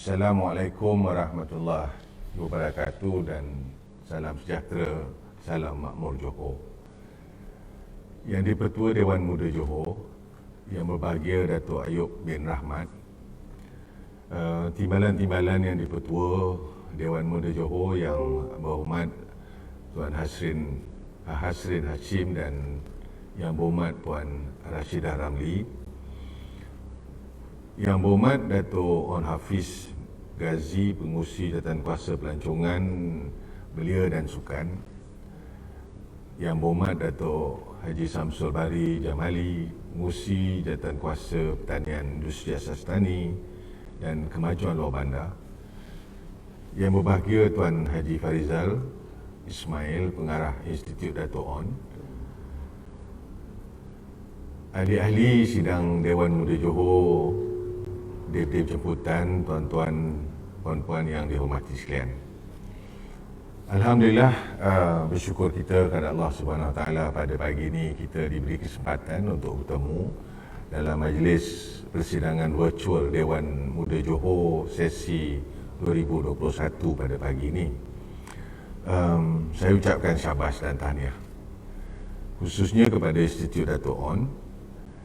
Assalamualaikum warahmatullahi wabarakatuh dan salam sejahtera, salam makmur Johor. Yang di-Pertua Dewan Muda Johor, Yang berbahagia Datuk Ayub bin Rahmat, timbalan-timbalan yang di-Pertua Dewan Muda Johor yang berhormat Tuan Hasrin Hashim dan Yang berhormat Puan Rashidah Ramli, Yang berhormat Datuk On Hafiz Ghazi, Pengurusi Jawatankuasa Pelancongan Belia dan Sukan, Yang berhormat Datuk Haji Samsul Bari Jamali, Pengurusi Jawatankuasa Pertanian Industri Asas Tani dan Kemajuan Luar Bandar, Yang berbahagia Tuan Haji Farizal Ismail, Pengarah Institut Dato' On, ahli-ahli sidang Dewan Muda Johor, Dewan Jemputan, tuan-tuan, puan-puan yang dihormati sekalian. Alhamdulillah, bersyukur kita kepada Allah Subhanahu Wa Taala pada pagi ini kita diberi kesempatan untuk bertemu dalam majlis persidangan virtual Dewan Muda Johor sesi 2021 pada pagi ini. Saya ucapkan syabas dan tahniah khususnya kepada Institut Dato' On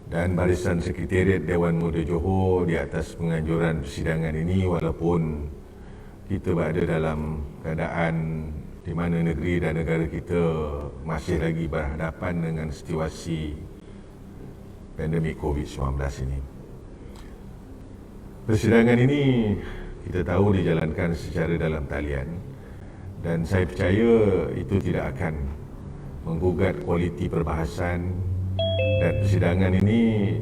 dan Barisan Sekretariat Dewan Muda Johor di atas penganjuran persidangan ini, walaupun kita berada dalam keadaan di mana negeri dan negara kita masih lagi berhadapan dengan situasi pandemik COVID-19 ini. Persidangan ini kita tahu dijalankan secara dalam talian dan saya percaya itu tidak akan menggugat kualiti perbahasan, dan persidangan ini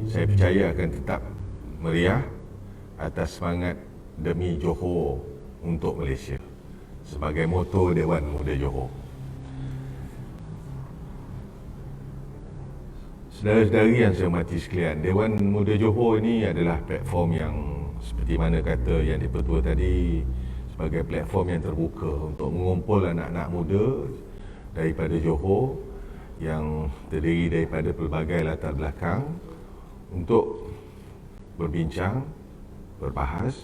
saya percaya akan tetap meriah atas semangat demi Johor untuk Malaysia sebagai moto Dewan Muda Johor. Saudara-saudari yang saya hormati sekalian, Dewan Muda Johor ini adalah platform yang seperti mana kata yang di-Pertua tadi, sebagai platform yang terbuka untuk mengumpul anak-anak muda daripada Johor yang terdiri daripada pelbagai latar belakang untuk berbincang, berbahas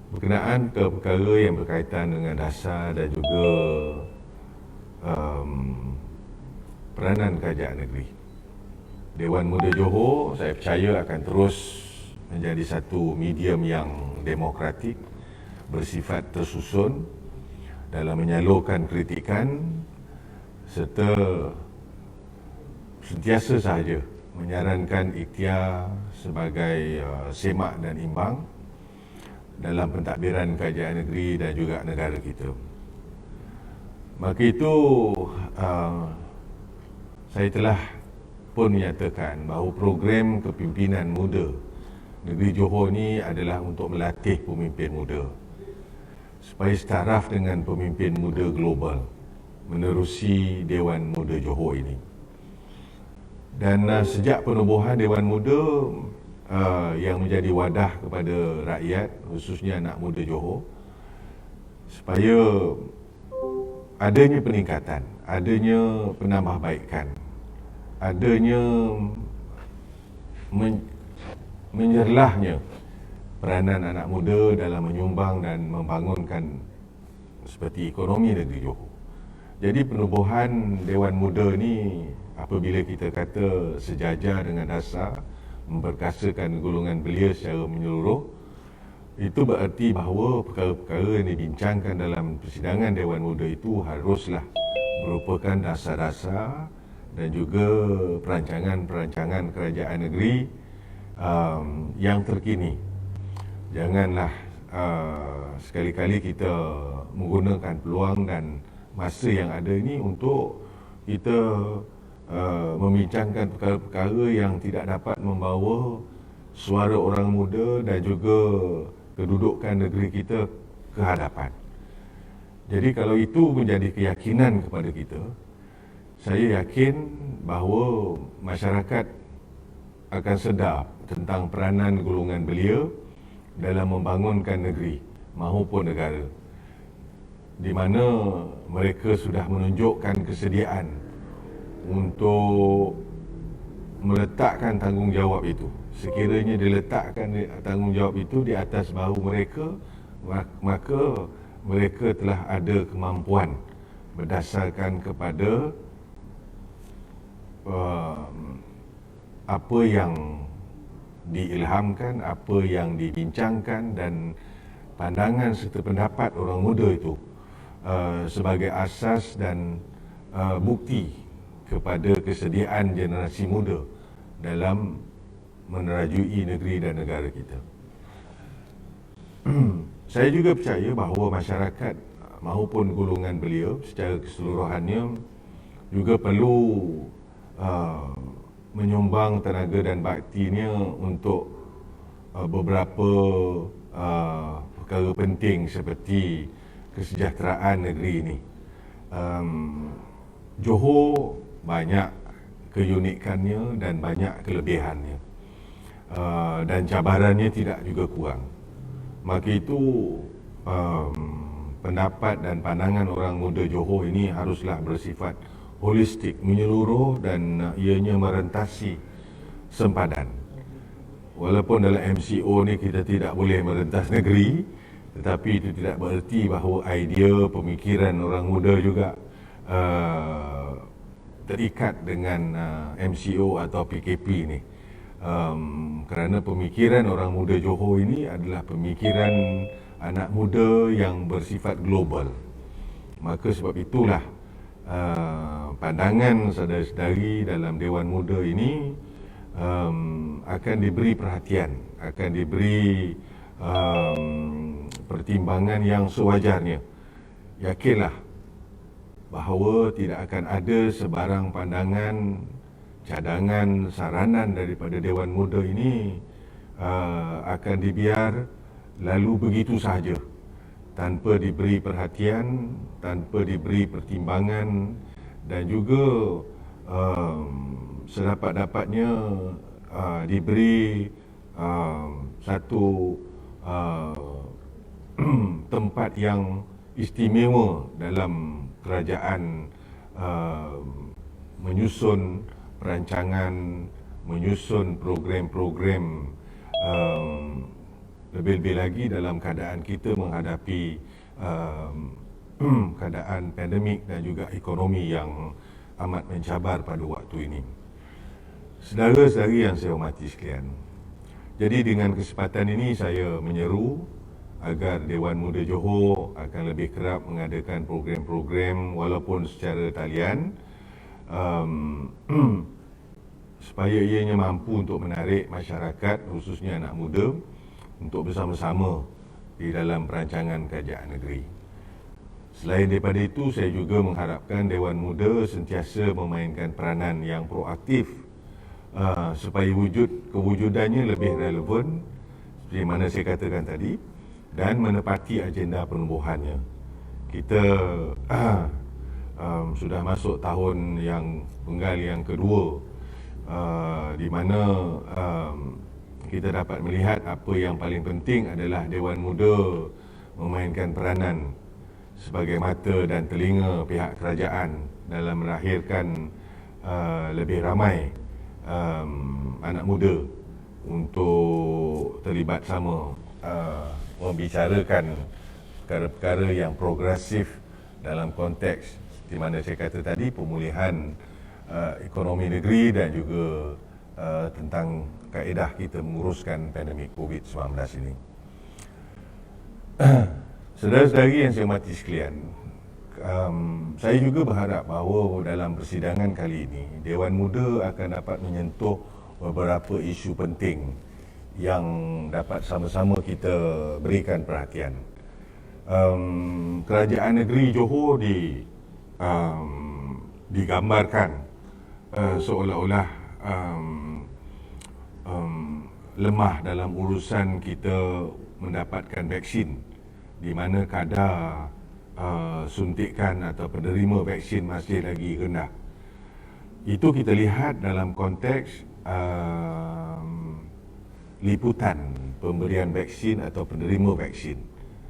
berkenaan ke perkara yang berkaitan dengan dasar dan juga peranan kerajaan negeri. Dewan Muda Johor saya percaya akan terus menjadi satu medium yang demokratik, bersifat tersusun dalam menyalurkan kritikan serta sentiasa sahaja menyarankan ikhtiar sebagai semak dan imbang dalam pentadbiran kerajaan negeri dan juga negara kita. Maka itu saya telah pun menyatakan bahawa program kepimpinan muda negeri Johor ini adalah untuk melatih pemimpin muda supaya setaraf dengan pemimpin muda global menerusi Dewan Muda Johor ini. Dan sejak penubuhan Dewan Muda yang menjadi wadah kepada rakyat, khususnya anak muda Johor, supaya adanya peningkatan, adanya penambahbaikan, adanya menyerlahnya peranan anak muda dalam menyumbang dan membangunkan seperti ekonomi negeri Johor. Jadi penubuhan Dewan Muda ni apabila kita kata sejajar dengan dasar memperkasakan golongan belia secara menyeluruh, itu bererti bahawa perkara-perkara yang dibincangkan dalam persidangan Dewan Muda itu haruslah merupakan dasar-dasar dan juga perancangan-perancangan kerajaan negeri yang terkini. Janganlah sekali-kali kita menggunakan peluang dan masa yang ada ini untuk kita membincangkan perkara-perkara yang tidak dapat membawa suara orang muda dan juga kedudukan negeri kita ke hadapan. Jadi kalau itu menjadi keyakinan kepada kita, saya yakin bahawa masyarakat akan sedar tentang peranan golongan belia dalam membangunkan negeri mahupun negara, di mana mereka sudah menunjukkan kesediaan untuk meletakkan tanggungjawab itu sekiranya diletakkan tanggungjawab itu di atas bahu mereka, maka mereka telah ada kemampuan berdasarkan kepada apa yang diilhamkan, apa yang dibincangkan dan pandangan serta pendapat orang muda itu sebagai asas dan bukti kepada kesediaan generasi muda dalam menerajui negeri dan negara kita. Saya juga percaya bahawa masyarakat maupun golongan belia secara keseluruhannya juga perlu menyumbang tenaga dan baktinya untuk beberapa perkara penting seperti kesejahteraan negeri ini. Johor banyak keunikannya dan banyak kelebihannya, dan cabarannya tidak juga kurang. Maka itu pendapat dan pandangan orang muda Johor ini haruslah bersifat holistik, menyeluruh dan ianya merentasi sempadan. Walaupun dalam MCO ni kita tidak boleh merentas negeri, tetapi itu tidak bererti bahawa idea pemikiran orang muda juga terikat dengan MCO atau PKP ni. Kerana pemikiran orang muda Johor ini adalah pemikiran anak muda yang bersifat global. Maka sebab itulah pandangan saudara-saudari dalam Dewan Muda ini akan diberi perhatian, akan diberi pertimbangan yang sewajarnya. Yakinlah bahawa tidak akan ada sebarang pandangan, cadangan, saranan daripada Dewan Muda ini akan dibiar lalu begitu sahaja, tanpa diberi perhatian, tanpa diberi pertimbangan, dan juga sedapat-dapatnya diberi satu tempat yang istimewa dalam kerajaan menyusun perancangan, menyusun program-program, lebih-lebih lagi dalam keadaan kita menghadapi keadaan pandemik dan juga ekonomi yang amat mencabar pada waktu ini. Saudara-saudari yang saya hormati sekalian, jadi dengan kesempatan ini saya menyeru agar Dewan Muda Johor akan lebih kerap mengadakan program-program walaupun secara talian, supaya ianya mampu untuk menarik masyarakat, khususnya anak muda, untuk bersama-sama di dalam perancangan kerajaan negeri. Selain daripada itu, saya juga mengharapkan Dewan Muda sentiasa memainkan peranan yang proaktif supaya kewujudannya lebih relevan, seperti mana saya katakan tadi, dan menepati agenda penubuhannya. Kita sudah masuk tahun yang penggal yang kedua, di mana kita dapat melihat apa yang paling penting adalah Dewan Muda memainkan peranan sebagai mata dan telinga pihak kerajaan dalam melahirkan lebih ramai anak muda untuk terlibat sama membicarakan perkara-perkara yang progresif dalam konteks di mana saya kata tadi, pemulihan ekonomi negeri dan juga tentang kaedah kita menguruskan pandemik COVID-19 ini. Saudara-saudari yang saya hormati sekalian, saya juga berharap bahawa dalam persidangan kali ini Dewan Muda akan dapat menyentuh beberapa isu penting yang dapat sama-sama kita berikan perhatian. Kerajaan negeri Johor digambarkan seolah-olah lemah dalam urusan kita mendapatkan vaksin, di mana kadar suntikan atau penerima vaksin masih lagi rendah. Itu kita lihat dalam konteks liputan pemberian vaksin atau penerima vaksin.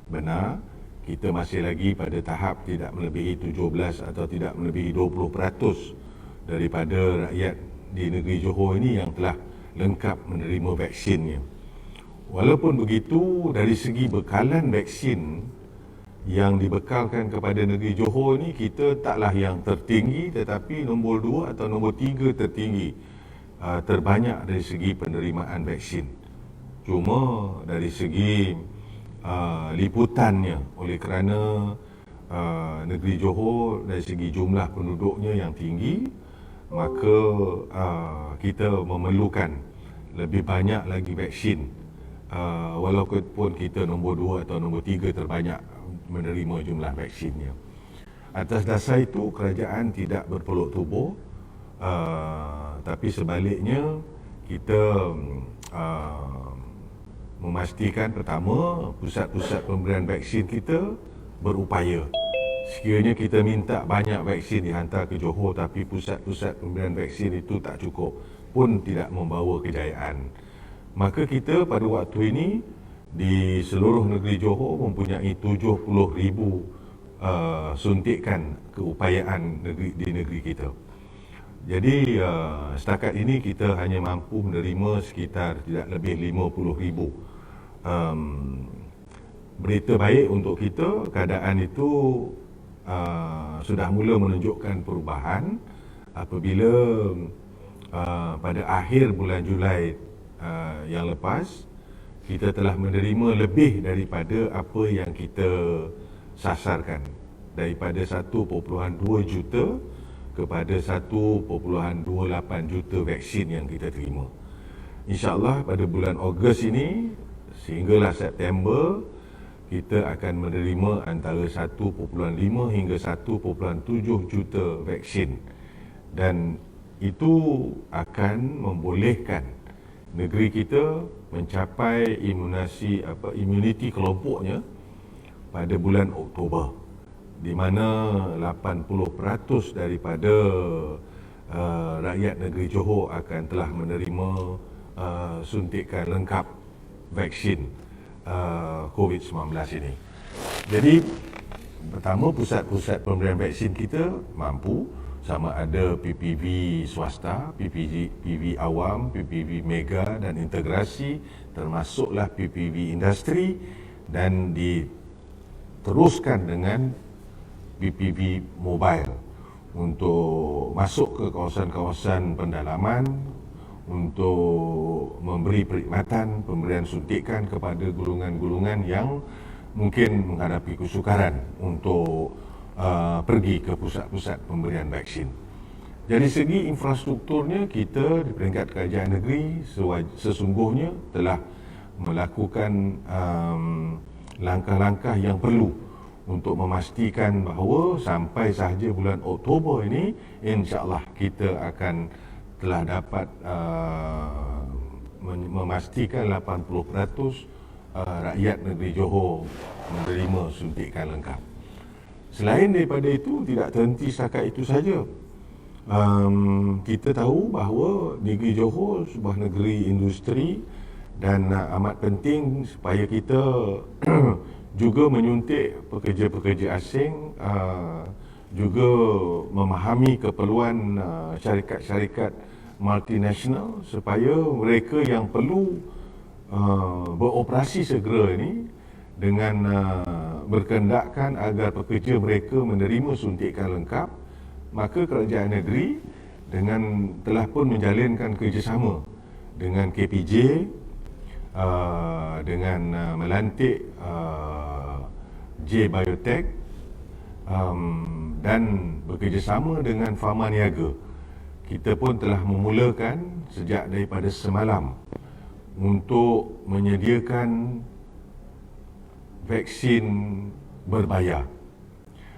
Benar, kita masih lagi pada tahap tidak melebihi 17 atau tidak melebihi 20% daripada rakyat di negeri Johor ini yang telah lengkap menerima vaksinnya. Walaupun begitu, dari segi bekalan vaksin yang dibekalkan kepada negeri Johor ni, kita taklah yang tertinggi, tetapi nombor 2 atau nombor 3 tertinggi, terbanyak dari segi penerimaan vaksin. Cuma dari segi liputannya, oleh kerana negeri Johor dari segi jumlah penduduknya yang tinggi, maka kita memerlukan lebih banyak lagi vaksin, walaupun kita nombor 2 atau nombor 3 terbanyak menerima jumlah vaksinnya. Atas dasar itu, kerajaan tidak berpeluk tubuh, tapi sebaliknya kita memastikan, pertama, pusat-pusat pemberian vaksin kita berupaya. Sekiranya kita minta banyak vaksin dihantar ke Johor, tapi pusat-pusat pemberian vaksin itu tak cukup, pun tidak membawa kejayaan, maka kita pada waktu ini di seluruh negeri Johor mempunyai 70,000 suntikan keupayaan di negeri kita. Jadi setakat ini kita hanya mampu menerima sekitar tidak lebih 50,000. Berita baik untuk kita, keadaan itu sudah mula menunjukkan perubahan apabila pada akhir bulan Julai yang lepas, kita telah menerima lebih daripada apa yang kita sasarkan, daripada 1.2 juta kepada 1.28 juta vaksin yang kita terima. InsyaAllah pada bulan Ogos ini sehinggalah September, kita akan menerima antara 1.5 hingga 1.7 juta vaksin, dan itu akan membolehkan negeri kita mencapai imuniti kelompoknya pada bulan Oktober, di mana 80% daripada rakyat negeri Johor akan telah menerima suntikan lengkap vaksin COVID-19 ini. Jadi pertama, pusat-pusat pemberian vaksin kita mampu, sama ada PPV swasta, PPV awam, PPV mega dan integrasi, termasuklah PPV industri, dan diteruskan dengan PPV mobile untuk masuk ke kawasan-kawasan pendalaman untuk memberi perkhidmatan pemberian suntikan kepada golongan-golongan yang mungkin menghadapi kesukaran untuk pergi ke pusat-pusat pemberian vaksin. Dari segi infrastrukturnya, kita di peringkat kerajaan negeri sesungguhnya telah melakukan langkah-langkah yang perlu untuk memastikan bahawa sampai sahaja bulan Oktober ini, insya-Allah kita akan telah dapat memastikan 80% rakyat negeri Johor menerima suntikan lengkap. Selain daripada itu, tidak terhenti setakat itu saja. Kita tahu bahawa negeri Johor sebuah negeri industri, dan amat penting supaya kita juga menyuntik pekerja-pekerja asing, juga memahami keperluan syarikat-syarikat multinasional supaya mereka yang perlu beroperasi segera ini dengan berkendakkan agar pekerja mereka menerima suntikan lengkap, maka kerajaan negeri telah pun menjalinkan kerjasama dengan KPJ, dengan melantik J Biotech, dan bekerjasama dengan Pharma Niaga. Kita pun telah memulakan sejak daripada semalam untuk menyediakan vaksin berbayar.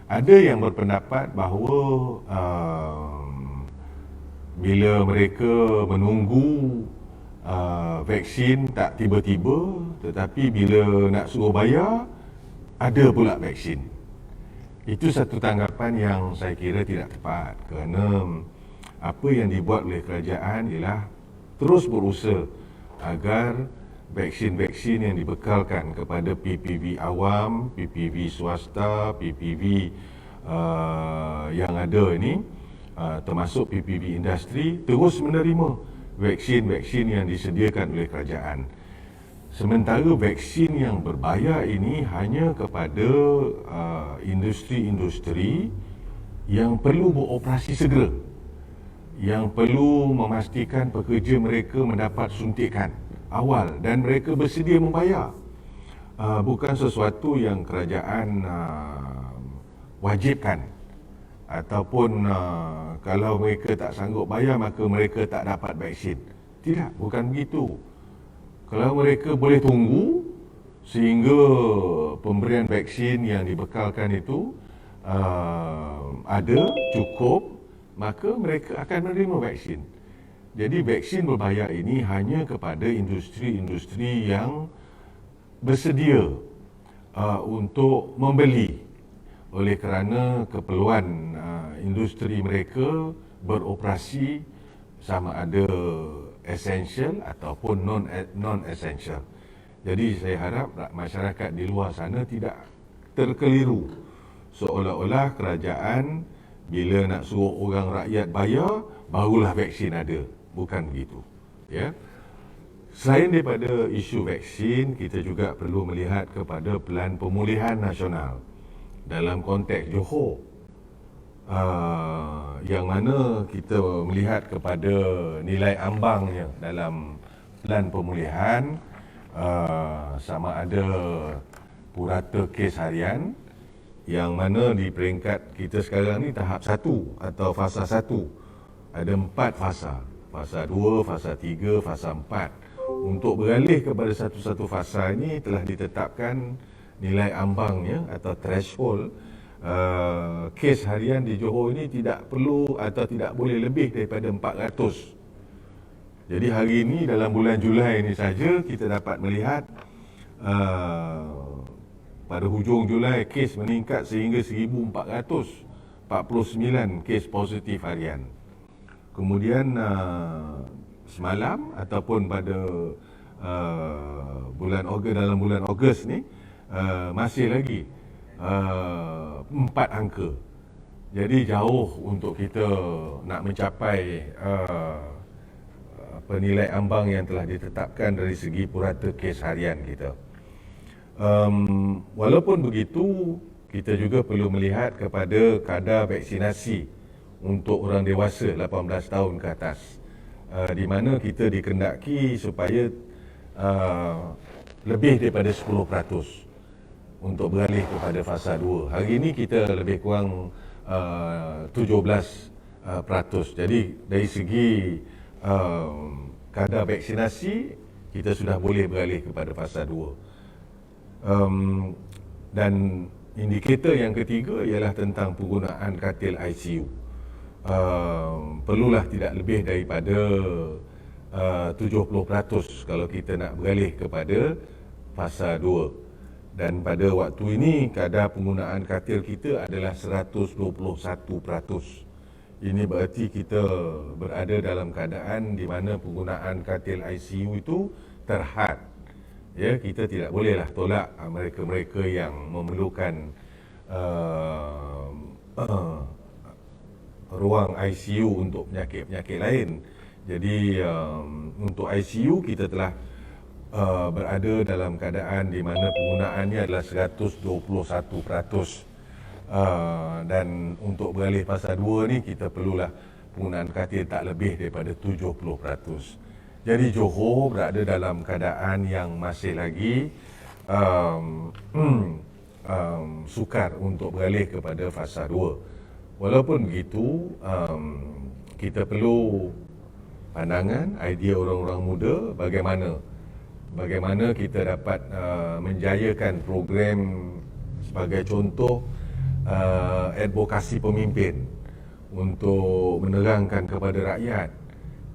Ada yang berpendapat bahawa bila mereka menunggu vaksin tak tiba-tiba, tetapi bila nak suruh bayar, ada pula vaksin. Itu satu tanggapan yang saya kira tidak tepat, kerana apa yang dibuat oleh kerajaan ialah terus berusaha agar vaksin-vaksin yang dibekalkan kepada PPV awam, PPV swasta, PPV yang ada ini, termasuk PPV industri, terus menerima vaksin-vaksin yang disediakan oleh kerajaan. Sementara vaksin yang berbayar ini hanya kepada industri-industri yang perlu beroperasi segera, yang perlu memastikan pekerja mereka mendapat suntikan awal dan mereka bersedia membayar. Bukan sesuatu yang kerajaan wajibkan, ataupun kalau mereka tak sanggup bayar maka mereka tak dapat vaksin. Tidak, bukan begitu. Kalau mereka boleh tunggu sehingga pemberian vaksin yang dibekalkan itu ada, cukup, maka mereka akan menerima vaksin. Jadi vaksin berbayar ini hanya kepada industri-industri yang bersedia untuk membeli, oleh kerana keperluan industri mereka beroperasi sama ada essential ataupun non-essential. Jadi saya harap masyarakat di luar sana tidak terkeliru seolah-olah kerajaan bila nak suruh orang rakyat bayar barulah vaksin ada. Bukan begitu, ya. Selain daripada isu vaksin, kita juga perlu melihat kepada Pelan Pemulihan Nasional dalam konteks Johor, yang mana kita melihat kepada nilai ambangnya dalam Pelan Pemulihan, sama ada purata kes harian, yang mana di peringkat kita sekarang ni tahap 1 atau fasa 1. Ada 4 fasa. Fasa 2, fasa 3, fasa 4. Untuk beralih kepada satu-satu fasa ini telah ditetapkan nilai ambangnya atau threshold. Kes harian di Johor ini tidak perlu atau tidak boleh lebih daripada 400. Jadi hari ini dalam bulan Julai ini saja kita dapat melihat pada hujung Julai kes meningkat sehingga 1449 kes positif harian. Kemudian semalam ataupun pada dalam bulan Ogos ni masih lagi 4 angka. Jadi jauh untuk kita nak mencapai penilai ambang yang telah ditetapkan dari segi purata kes harian kita. Walaupun begitu, kita juga perlu melihat kepada kadar vaksinasi untuk orang dewasa 18 tahun ke atas, di mana kita dikendaki supaya lebih daripada 10% untuk beralih kepada fasa 2. Hari ini kita lebih kurang 17%. Jadi dari segi kadar vaksinasi kita sudah boleh beralih kepada fasa 2. Dan indikator yang ketiga ialah tentang penggunaan katil ICU. Perlulah tidak lebih daripada 70% kalau kita nak beralih kepada fasa 2. Dan pada waktu ini kadar penggunaan katil kita adalah 121%. Ini berarti kita berada dalam keadaan di mana penggunaan katil ICU itu terhad. Ya, kita tidak bolehlah tolak mereka-mereka yang memerlukan ruang ICU untuk penyakit-penyakit lain. Jadi untuk ICU kita telah berada dalam keadaan di mana penggunaannya adalah 121%. Dan untuk beralih fasa 2 ni kita perlulah penggunaan katil tak lebih daripada 70%. Jadi Johor berada dalam keadaan yang masih lagi sukar untuk beralih kepada fasa 2. Walaupun begitu, kita perlu pandangan, idea orang-orang muda bagaimana kita dapat menjayakan program sebagai contoh advokasi pemimpin untuk menerangkan kepada rakyat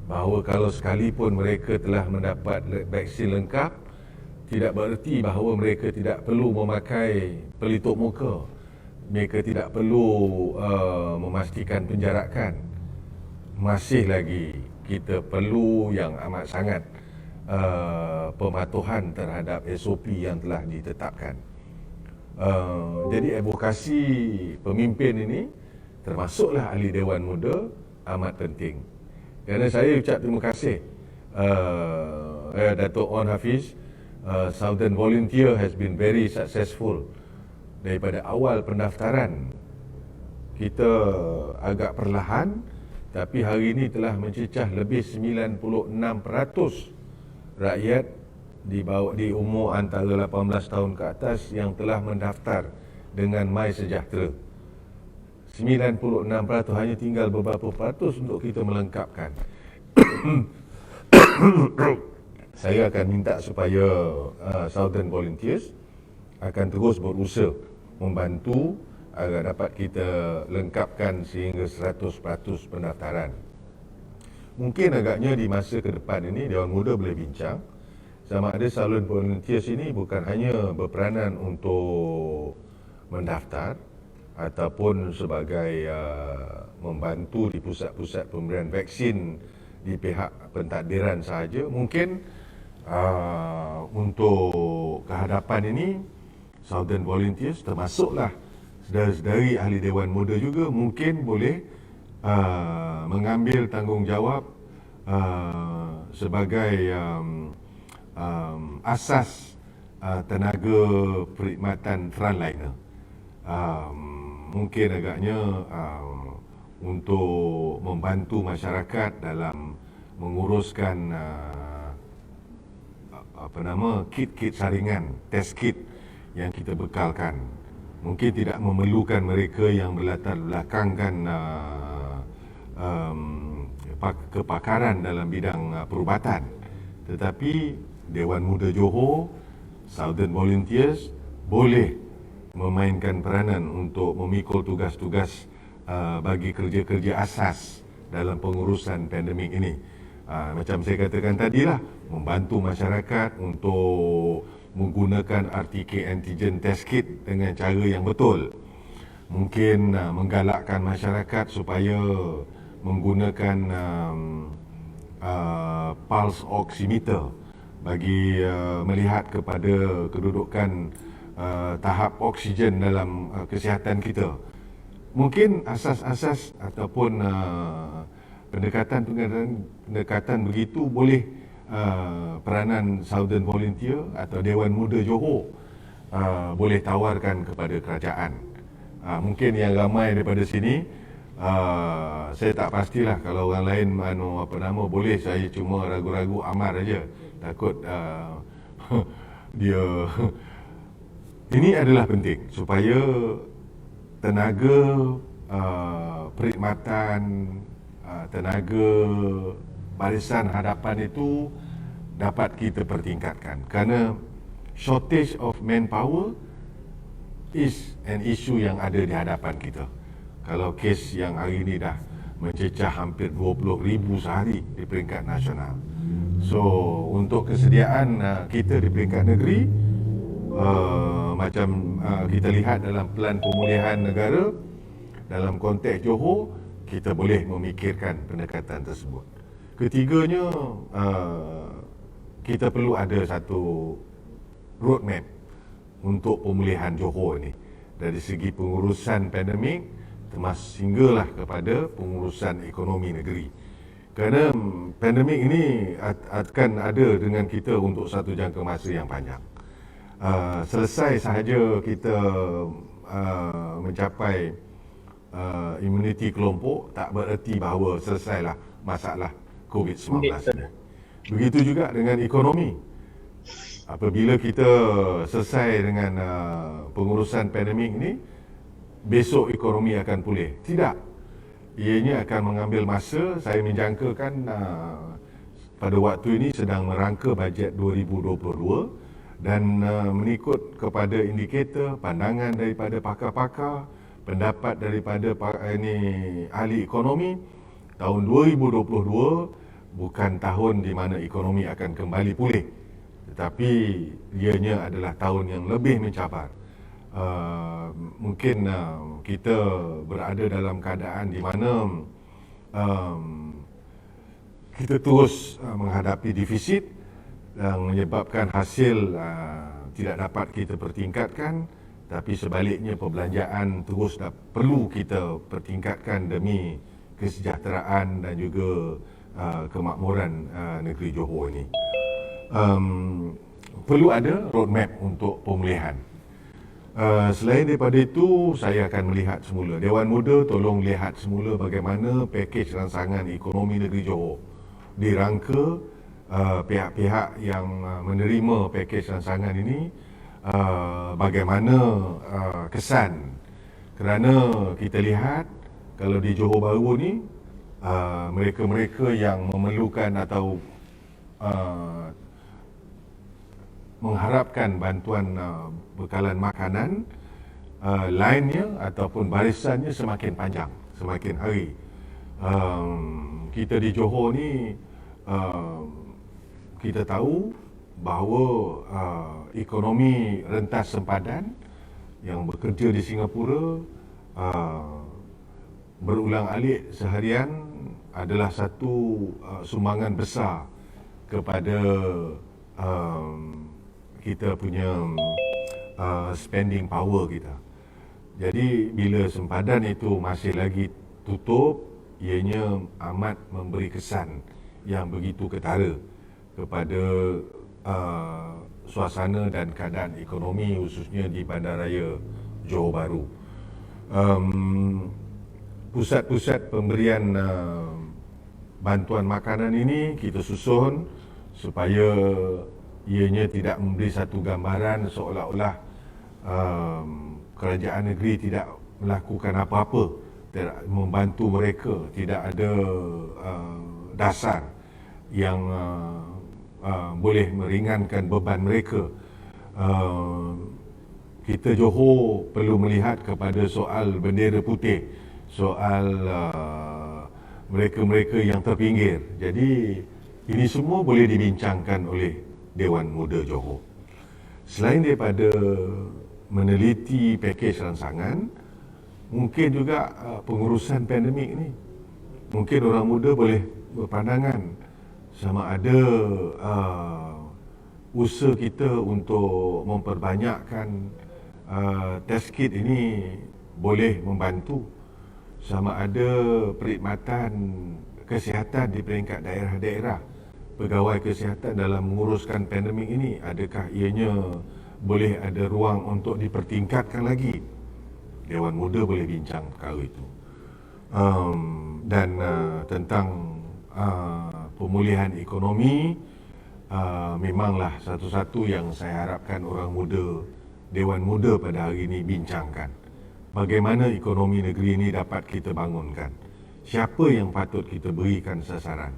bahawa kalau sekalipun mereka telah mendapat vaksin lengkap, tidak bererti bahawa mereka tidak perlu memakai pelitup muka, mereka tidak perlu memastikan penjarakan. Masih lagi kita perlu yang amat sangat pematuhan terhadap SOP yang telah ditetapkan. Jadi advokasi pemimpin ini, termasuklah ahli Dewan Muda, amat penting. Kerana saya ucap terima kasih Dato' On Hafiz. Southern Volunteer has been very successful. Daripada awal pendaftaran kita agak perlahan, tapi hari ini telah mencecah lebih 96% rakyat di umur antara 18 tahun ke atas yang telah mendaftar dengan MySejahtera. 96%, hanya tinggal beberapa peratus untuk kita melengkapkan. Saya akan minta supaya Southern Volunteers akan terus berusaha membantu agar dapat kita lengkapkan sehingga 100% pendaftaran. Mungkin agaknya di masa ke depan ini Dewan Muda boleh bincang sama ada Southern Volunteers ini bukan hanya berperanan untuk mendaftar ataupun sebagai membantu di pusat-pusat pemberian vaksin di pihak pentadbiran sahaja. Mungkin untuk kehadapan ini Southern Volunteers termasuklah saudara-saudari ahli Dewan Muda juga mungkin boleh mengambil tanggungjawab sebagai asas tenaga perkhidmatan frontliner. Mungkin agaknya untuk membantu masyarakat dalam menguruskan kit-kit saringan, test kit yang kita bekalkan. Mungkin tidak memerlukan mereka yang berlatar belakangkan kepakaran dalam bidang perubatan. Tetapi Dewan Muda Johor, Southern Volunteers boleh memainkan peranan untuk memikul tugas-tugas bagi kerja-kerja asas dalam pengurusan pandemik ini. Macam saya katakan tadilah, membantu masyarakat untuk menggunakan RTK antigen test kit dengan cara yang betul. Mungkin menggalakkan masyarakat supaya menggunakan pulse oximeter bagi melihat kepada kedudukan tahap oksigen dalam kesihatan kita. Mungkin asas-asas ataupun pendekatan begitu boleh peranan Southern Volunteer atau Dewan Muda Johor boleh tawarkan kepada kerajaan. Mungkin yang ramai daripada sini, saya tak pastilah kalau orang lain boleh, saya cuma ragu-ragu Amar aja, takut dia ini adalah penting supaya tenaga perkhidmatan, tenaga barisan hadapan itu dapat kita pertingkatkan, kerana shortage of manpower is an issue yang ada di hadapan kita. Kalau kes yang hari ini dah mencecah hampir 20,000 sehari di peringkat nasional. So untuk kesediaan kita di peringkat negeri, macam kita lihat dalam Pelan Pemulihan Negara, dalam konteks Johor, kita boleh memikirkan pendekatan tersebut. Ketiganya, kita perlu ada satu roadmap untuk pemulihan Johor ini dari segi pengurusan pandemik termasuk hinggalah kepada pengurusan ekonomi negeri. Kerana pandemik ini akan ada dengan kita untuk satu jangka masa yang panjang. Selesai sahaja kita mencapai imuniti kelompok, tak bererti bahawa selesailah masalah COVID-19 ini. Begitu juga dengan ekonomi. Apabila kita selesai dengan pengurusan pandemik ini, besok ekonomi akan pulih. Tidak. Ianya akan mengambil masa. Saya menjangkakan pada waktu ini sedang merangka bajet 2022 dan mengikut kepada indikator, pandangan daripada pakar-pakar, pendapat daripada ahli ekonomi, tahun 2022 bukan tahun di mana ekonomi akan kembali pulih, tetapi ianya adalah tahun yang lebih mencabar. Mungkin kita berada dalam keadaan di mana kita terus menghadapi defisit yang menyebabkan hasil tidak dapat kita pertingkatkan, tapi sebaliknya perbelanjaan terus perlu kita pertingkatkan demi kesejahteraan dan juga kemakmuran negeri Johor ini. Perlu ada roadmap untuk pemulihan. Selain daripada itu, saya akan melihat semula. Dewan Muda tolong lihat semula bagaimana pakej rangsangan ekonomi negeri Johor dirangka. Pihak-pihak yang menerima pakej rangsangan ini bagaimana kesan. Kerana kita lihat kalau di Johor Bahru ni mereka-mereka yang memerlukan atau mengharapkan bantuan bekalan makanan, lainnya ataupun barisannya semakin panjang, semakin hari. Kita di Johor ni kita tahu bahawa ekonomi rentas sempadan yang bekerja di Singapura berulang-alik seharian adalah satu sumbangan besar kepada kita punya spending power kita. Jadi bila sempadan itu masih lagi tutup, ianya amat memberi kesan yang begitu ketara kepada suasana dan keadaan ekonomi khususnya di Bandaraya Johor Bahru. Pusat-pusat pemberian bantuan makanan ini kita susun supaya ianya tidak memberi satu gambaran seolah-olah kerajaan negeri tidak melakukan apa-apa, tidak membantu mereka, tidak ada dasar yang boleh meringankan beban mereka. Kita Johor perlu melihat kepada soal bendera putih, soal mereka-mereka yang terpinggir. Jadi ini semua boleh dibincangkan oleh Dewan Muda Johor. Selain daripada meneliti pakej rangsangan, mungkin juga pengurusan pandemik ni, mungkin orang muda boleh berpandangan sama ada usaha kita untuk memperbanyakkan test kit ini boleh membantu. Sama ada perkhidmatan kesihatan di peringkat daerah-daerah, pegawai kesihatan dalam menguruskan pandemik ini, adakah ianya boleh ada ruang untuk dipertingkatkan lagi? Dewan Muda boleh bincang perkara itu. Dan tentang pemulihan ekonomi, memanglah satu-satu yang saya harapkan orang muda, Dewan Muda pada hari ini bincangkan. Bagaimana ekonomi negeri ini dapat kita bangunkan? Siapa yang patut kita berikan sasaran?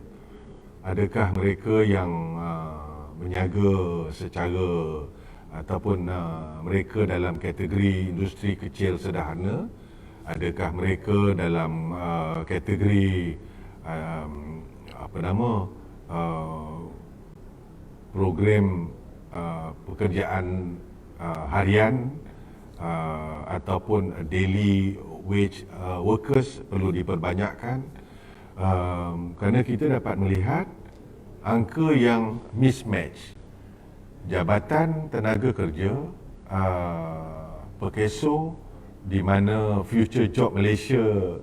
Adakah mereka yang menyaga secara ataupun mereka dalam kategori industri kecil sederhana? Adakah mereka dalam kategori program pekerjaan harian ataupun daily wage workers perlu diperbanyakkan, kerana kita dapat melihat angka yang mismatch. Jabatan Tenaga Kerja Perkeso di mana Future Job Malaysia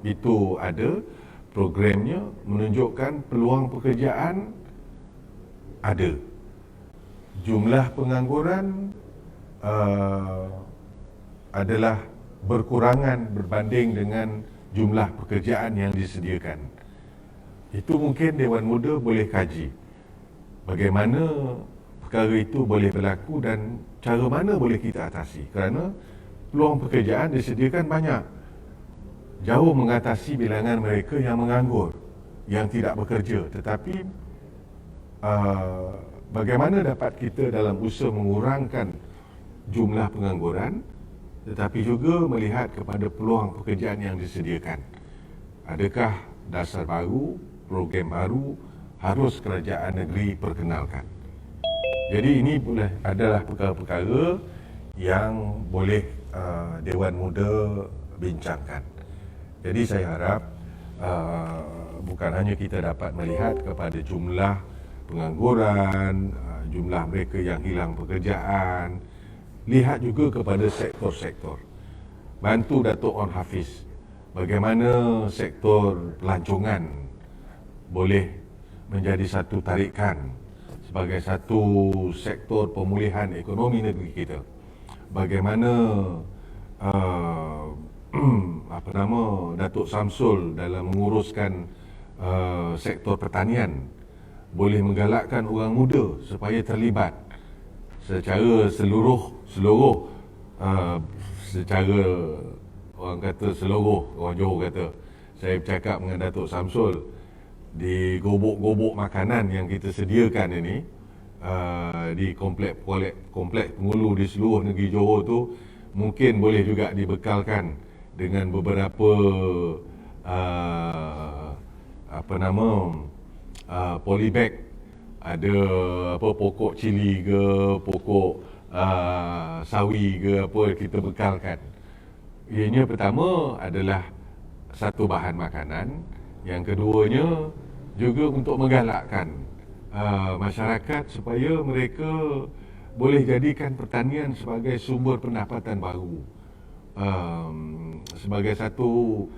itu ada programnya, menunjukkan peluang pekerjaan ada. Jumlah pengangguran adalah berkurangan berbanding dengan jumlah pekerjaan yang disediakan. Itu mungkin Dewan Muda boleh kaji bagaimana perkara itu boleh berlaku dan cara mana boleh kita atasi, kerana peluang pekerjaan disediakan banyak, jauh mengatasi bilangan mereka yang menganggur, yang tidak bekerja. Tetapi bagaimana dapat kita dalam usaha mengurangkan jumlah pengangguran tetapi juga melihat kepada peluang pekerjaan yang disediakan? Adakah dasar baru, program baru harus kerajaan negeri perkenalkan? Jadi ini adalah perkara-perkara yang boleh Dewan Muda bincangkan. Jadi saya harap bukan hanya kita dapat melihat kepada jumlah pengangguran, jumlah mereka yang hilang pekerjaan, lihat juga kepada sektor-sektor. Bantu Datuk Onn Hafiz, bagaimana sektor pelancongan boleh menjadi satu tarikan sebagai satu sektor pemulihan ekonomi negeri kita. Bagaimana Datuk Samsul dalam menguruskan sektor pertanian boleh menggalakkan orang muda supaya terlibat secara secara orang kata seluruh, orang Johor kata. Saya bercakap dengan Datuk Samsul di gobok-gobok makanan yang kita sediakan ini di komplek penghulu di seluruh negeri Johor tu, mungkin boleh juga dibekalkan dengan beberapa polybag. Ada pokok cili ke, pokok sawi ke, apa kita bekalkan. Ianya pertama adalah satu bahan makanan, yang keduanya juga untuk menggalakkan masyarakat supaya mereka boleh jadikan pertanian sebagai sumber pendapatan baru, sebagai satu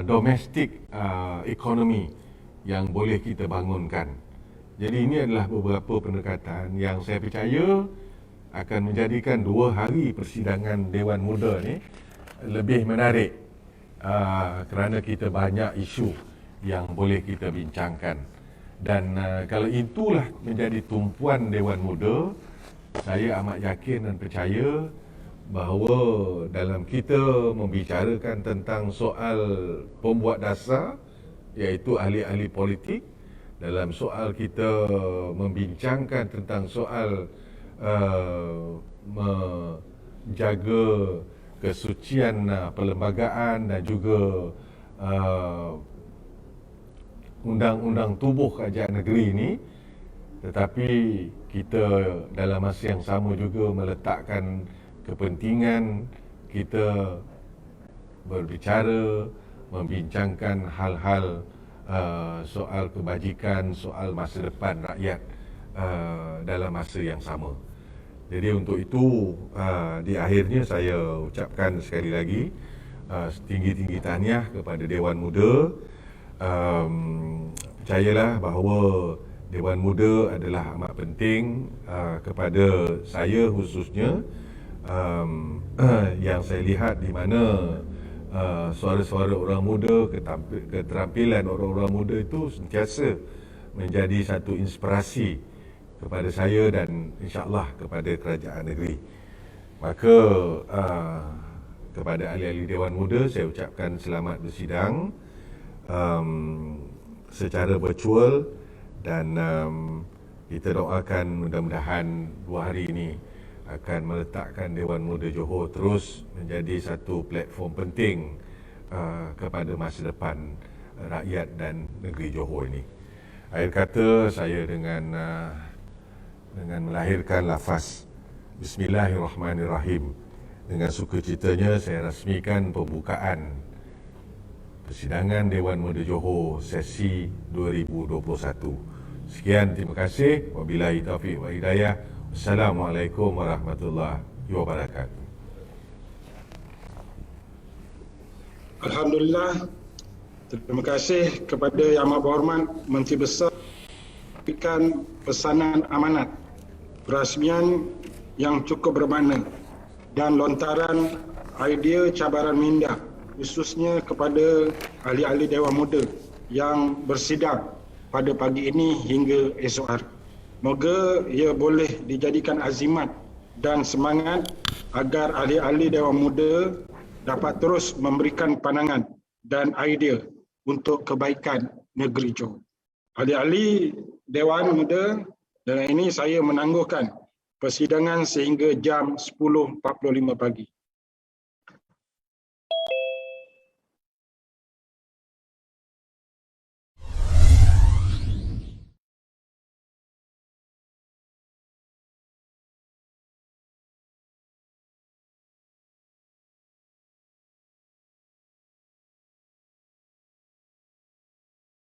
domestic ekonomi yang boleh kita bangunkan. Jadi ini adalah beberapa pendekatan yang saya percaya akan menjadikan 2 hari persidangan Dewan Muda ni lebih menarik, kerana kita banyak isu yang boleh kita bincangkan. Dan kalau itulah menjadi tumpuan Dewan Muda, saya amat yakin dan percaya bahawa dalam kita membicarakan tentang soal pembuat dasar, iaitu ahli-ahli politik, dalam soal kita membincangkan tentang soal menjaga kesucian perlembagaan dan juga undang-undang tubuh kerajaan negeri ini, tetapi kita dalam masa yang sama juga meletakkan kepentingan kita berbicara, membincangkan hal-hal soal kebajikan, soal masa depan rakyat dalam masa yang sama. Jadi untuk itu, di akhirnya saya ucapkan sekali lagi setinggi-tinggi tahniah kepada Dewan Muda. Percayalah bahawa Dewan Muda adalah amat penting kepada saya khususnya, yang saya lihat di mana suara-suara orang muda, keterampilan orang-orang muda itu sentiasa menjadi satu inspirasi kepada saya dan insya-Allah kepada kerajaan negeri. Maka kepada ahli-ahli Dewan Muda saya ucapkan selamat bersidang secara virtual, dan kita doakan mudah-mudahan 2 hari ini akan meletakkan Dewan Muda Johor terus menjadi satu platform penting kepada masa depan rakyat dan negeri Johor ini. Akhir kata, saya dengan melahirkan lafaz Bismillahirrahmanirrahim, dengan sukacitanya saya rasmikan pembukaan persidangan Dewan Muda Johor sesi 2021. Sekian, terima kasih. Wabillahi taufiq wa hidayah. Assalamualaikum warahmatullahi wabarakatuh. Alhamdulillah. Terima kasih kepada Yang Amat Berhormat Menteri Besar menyampaikan pesanan amanat perasmian yang cukup bermakna dan lontaran idea cabaran minda khususnya kepada ahli-ahli Dewan Muda yang bersidang pada pagi ini hingga esok hari. Moga ia boleh dijadikan azimat dan semangat agar ahli-ahli Dewan Muda dapat terus memberikan pandangan dan idea untuk kebaikan negeri Johor. Ahli-ahli Dewan Muda, dengan ini saya menangguhkan persidangan sehingga jam 10.45 pagi.